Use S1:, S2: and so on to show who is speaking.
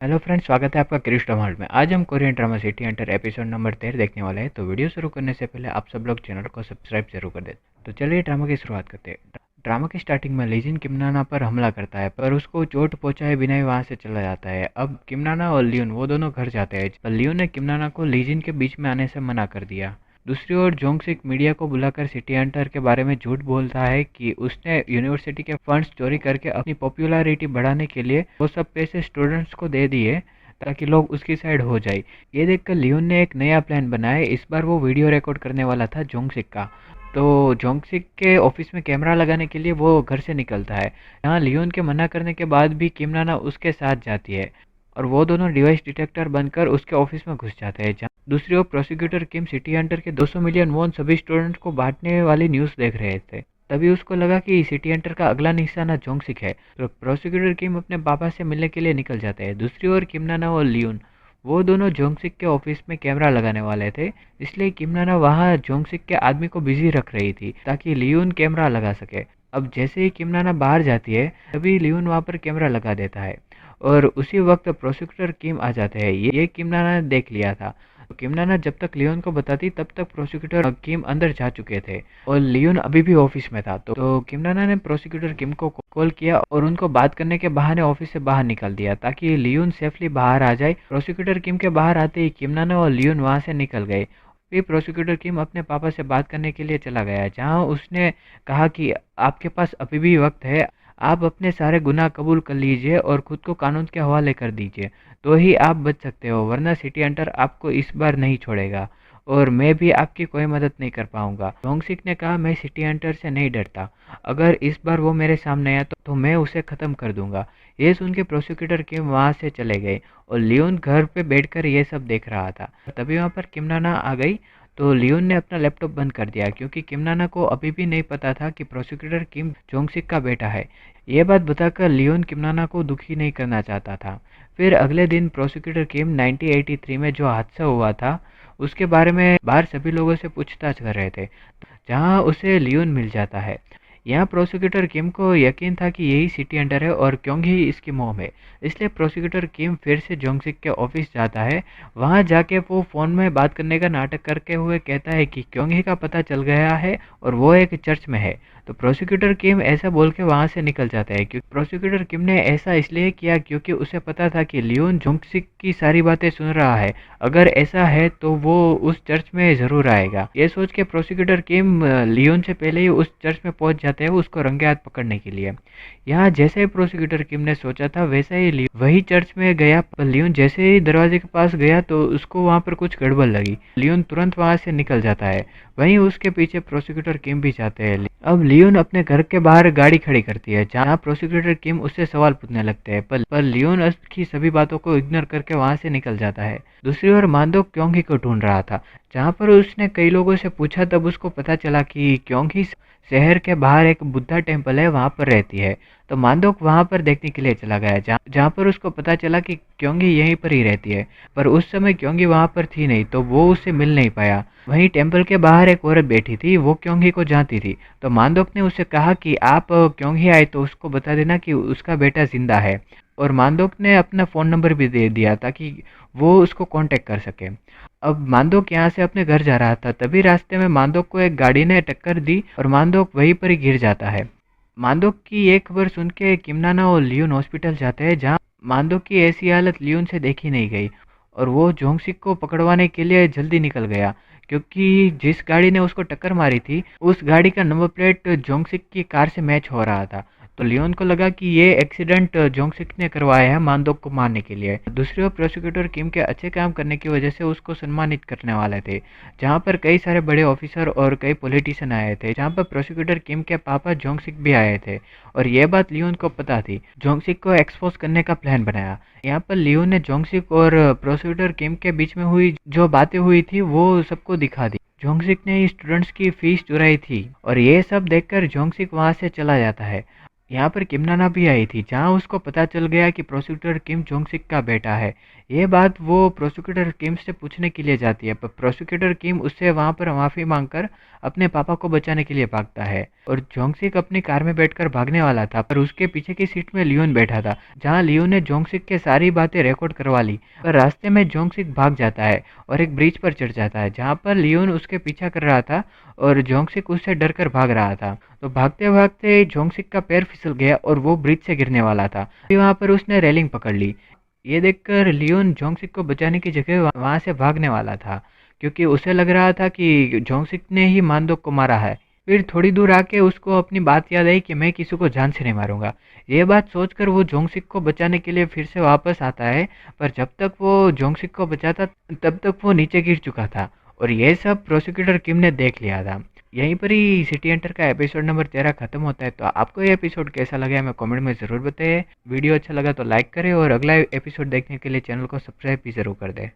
S1: Hello friends, स्वागत है आपका क्रिश ड्रामा में। आज हम Korean drama city Hunter episode number 13 देखने वाले हैं। तो वीडियो शुरू करने से पहले आप सब लोग चैनल को सब्सक्राइब जरूर कर दें। तो चलिए ड्रामा की शुरुआत करते हैं। ड्रामा की स्टार्टिंग में लीजिन किमनाना पर हमला करता है, पर उसको चोट पहुंचाए बिना ही वहां से चला जाता है। अब किमनाना और लियोन वो दोनों घर जाते हैं, पर लियोन ने किमनाना को लीजिन के बीच में आने से मना कर दिया। दूसरी ओर जोंगसिक मीडिया को बुलाकर सिटी हंटर के बारे में झूठ बोलता है कि उसने यूनिवर्सिटी के फंड्स चोरी करके अपनी पॉपुलैरिटी बढ़ाने के लिए वो सब पैसे स्टूडेंट्स को दे दिए ताकि लोग उसकी साइड हो जाए। ये देखकर लियोन ने एक नया प्लान बनाया। इस बार वो वीडियो रिकॉर्ड करने वाला था जोंगसिक का। तो जोंगसिक के ऑफिस में कैमरा लगाने के लिए वो घर से निकलता है। यहाँ लियोन के मना करने के बाद भी किमनाना उसके साथ जाती है और वो दोनों डिवाइस डिटेक्टर बनकर उसके ऑफिस में घुस जाते हैं। दूसरी ओर प्रोसिक्यूटर किम सिटी हंटर के 200 मिलियन वॉन सभी स्टूडेंट्स को बांटने वाली न्यूज़ देख रहे थे। तभी उसको लगा कि सिटी हंटर का अगला निशाना जोंगसिक है। तो प्रोसिक्यूटर किम अपने पापा से मिलने के लिए निकल जाते हैं। दूसरी ओर किमनाना और लियोन वो दोनों जोंगसिक के ऑफिस में कैमरा लगाने वाले थे, इसलिए किमनाना वहाँ जोंगसिक के आदमी को बिजी रख रही थी ताकि लियोन कैमरा लगा सके। अब जैसे ही किमनाना बाहर जाती है तभी लियोन वहाँ पर कैमरा लगा देता है और उसी वक्त प्रोसिक्यूटर किम आ जाते हैं। ये किमनाना ने देख लिया था। तो किमनाना जब तक लियोन को बताती तब तक प्रोसिक्यूटर किम अंदर जा चुके थे और लियोन अभी भी ऑफिस में था। तो किमनाना ने प्रोसिक्यूटर किम को कॉल किया और उनको बात करने के बहाने ऑफिस से बाहर निकाल दिया ताकि लियोन सेफली बाहर आ जाए। प्रोसिक्यूटर किम के बाहर आते ही किमनाना और लियोन वहां से निकल गए। फिर प्रोसिक्यूटर किम अपने पापा से बात करने के लिए चला गया, जहां उसने कहा कि आपके पास अभी भी वक्त है, आप अपने सारे गुनाह कबूल कर लीजिए और खुद को कानून के हवाले कर दीजिए, तो ही आप बच सकते हो, वरना सिटी हंटर आपको इस बार नहीं छोड़ेगा और मैं भी आपकी कोई मदद नहीं कर पाऊंगा। जोंगसिक ने कहा, मैं सिटी हंटर से नहीं डरता, अगर इस बार वो मेरे सामने आया तो मैं उसे ख़त्म कर दूंगा। ये सुन के प्रोसिक्यूटर किम वहाँ से चले गए और लियोन घर पे बैठकर ये सब देख रहा था। तभी वहाँ पर किमनाना आ गई। तो लियोन ने अपना लैपटॉप बंद कर दिया क्योंकि किमनाना को अभी भी नहीं पता था कि प्रोसिक्यूटर किम जोंगसिक का बेटा है। ये बात बताकर लियोन किमनाना को दुखी नहीं करना चाहता था। फिर अगले दिन प्रोसिक्यूटर किम 1983 में जो हादसा हुआ था उसके बारे में बाहर सभी लोगों से पूछताछ कर रहे थे, जहां उसे लियोन मिल जाता है। यहाँ प्रोसिक्यूटर किम को यकीन था कि यही सिटी हंटर है और क्योंकि ही इसकी मोम है, इसलिए प्रोसिक्यूटर किम फिर से जोंगसिक के ऑफिस जाता है। वहाँ जाके वो फ़ोन में बात करने का नाटक करके हुए कहता है कि क्योंकि का पता चल गया है और वो एक चर्च में है। तो प्रोसिक्यूटर किम ऐसा बोल के वहाँ से निकल जाता है। क्योंकि प्रोसिक्यूटर किम ने ऐसा इसलिए किया क्योंकि उसे पता था कि लियोन जोंगसिक की सारी बातें सुन रहा है, अगर ऐसा है तो वो उस चर्च में ज़रूर आएगा। ये सोच के प्रोसिक्यूटर किम लियोन से पहले ही उस चर्च में पहुंच जाते हैं उसको रंगे हाथ पकड़ने के लिए। यहाँ जैसे ही प्रोसिक्यूटर किम ने सोचा था वैसा ही लियोन वही चर्च में गया, पर लियोन जैसे ही दरवाजे के पास गया तो उसको वहाँ पर कुछ गड़बड़ लगी। लियोन तुरंत वहाँ से निकल जाता है। वहीं उसके पीछे प्रोसिक्यूटर किम भी जाते हैं। अब लियोन अपने घर के बाहर गाड़ी खड़ी करती है, जहाँ प्रोसिक्यूटर किम उससे सवाल पूछने लगते हैं, पर लियोन उसकी सभी बातों को इग्नोर करके वहाँ से निकल जाता है। दूसरी ओर मांदोक क्योंगी को ढूंढ रहा था, जहाँ पर उसने कई लोगों से पूछा तब उसको पता चला कि क्योंकि शहर के बाहर एक बुद्धा टेम्पल है, वहाँ पर रहती है। तो मांदोक वहाँ पर देखने के लिए चला गया, जहाँ पर उसको पता चला कि क्योंगी यहीं पर ही रहती है, पर उस समय क्योंगी वहाँ पर थी नहीं तो वो उससे मिल नहीं पाया। वहीं टेम्पल के बाहर एक औरत बैठी थी, वो क्योंगी को जानती थी। तो मांदोक ने उससे कहा कि आप क्योंगी आए तो उसको बता देना कि उसका बेटा जिंदा है, और मांदोक ने अपना फ़ोन नंबर भी दे दिया ताकि वो उसको कांटेक्ट कर सके। अब मांदोक यहाँ से अपने घर जा रहा था, तभी रास्ते में मांदोक को एक गाड़ी ने टक्कर दी और मांदोक वहीं पर ही गिर जाता है। मांदोक की ये खबर सुन के किमनाना और लियोन हॉस्पिटल जाते हैं, जहाँ मांदोक की ऐसी हालत लियोन से देखी नहीं गई और वो जोंगसिक को पकड़वाने के लिए जल्दी निकल गया, क्योंकि जिस गाड़ी ने उसको टक्कर मारी थी उस गाड़ी का नंबर प्लेट जोंगसिक की कार से मैच हो रहा था। तो लियोन को लगा कि ये एक्सीडेंट जोंगसिक ने करवाया है मांदोक को मारने के लिए। दूसरी ओर प्रोसिक्यूटर किम के अच्छे काम करने की वजह से उसको सम्मानित करने वाले थे, जहाँ पर कई सारे बड़े ऑफिसर और कई पॉलिटिशियन आए थे, जहाँ पर प्रोसिक्यूटर किम के पापा जोंगसिक भी आए थे और ये बात लियोन को पता थी। जोंगसिक को एक्सपोज करने का प्लान बनाया। यहाँ पर लियोन ने जोंगसिक और प्रोसिक्यूटर किम के बीच में हुई जो बातें हुई थी वो सबको दिखा दी। जोंगसिक ने स्टूडेंट्स की फीस चुराई थी और ये सब देखकर जोंगसिक वहाँ से चला जाता है। यहाँ पर किम नाना भी आई थी, जहाँ उसको पता चल गया कि प्रोसिक्यूटर किम जोंग सिक का बेटा है। ये बात वो प्रोसिक्यूटर किम से पूछने के लिए जाती है, पर प्रोसिक्यूटर किम उससे वहाँ पर माफ़ी मांगकर अपने पापा को बचाने के लिए भागता है। और जोंग सिक अपनी कार में बैठकर भागने वाला था, पर उसके पीछे की सीट में लियोन बैठा था, जहाँ लियोन ने जोंग सिक के सारी बातें रिकॉर्ड करवा ली। पर रास्ते में जोंग सिक भाग जाता है और एक ब्रिज पर चढ़ जाता है, जहाँ पर लियोन उसके पीछा कर रहा था और जोंग सिक उससे डर कर भाग रहा था। तो भागते-भागते जोंगसिक का पैर फिसल गया और वो ब्रिज से गिरने वाला था। फिर वहाँ पर उसने रेलिंग पकड़ ली। ये देखकर लियोन जोंगसिक को बचाने की जगह वहाँ से भागने वाला था, क्योंकि उसे लग रहा था कि जोंगसिक ने ही मानदोक को मारा है। फिर थोड़ी दूर आके उसको अपनी बात याद आई कि मैं किसी को जान से नहीं मारूंगा। ये बात सोचकर वो जोंगसिक को बचाने के लिए फिर से वापस आता है, पर जब तक वो जोंगसिक को बचाता तब तक वो नीचे गिर चुका था और ये सब प्रोसिक्यूटर किम ने देख लिया था। यहीं पर ही सिटी हंटर का एपिसोड नंबर 13 खत्म होता है। तो आपको ये एपिसोड कैसा लगा हमें कमेंट में ज़रूर बताइए। वीडियो अच्छा लगा तो लाइक करें और अगला एपिसोड देखने के लिए चैनल को सब्सक्राइब भी ज़रूर कर दें।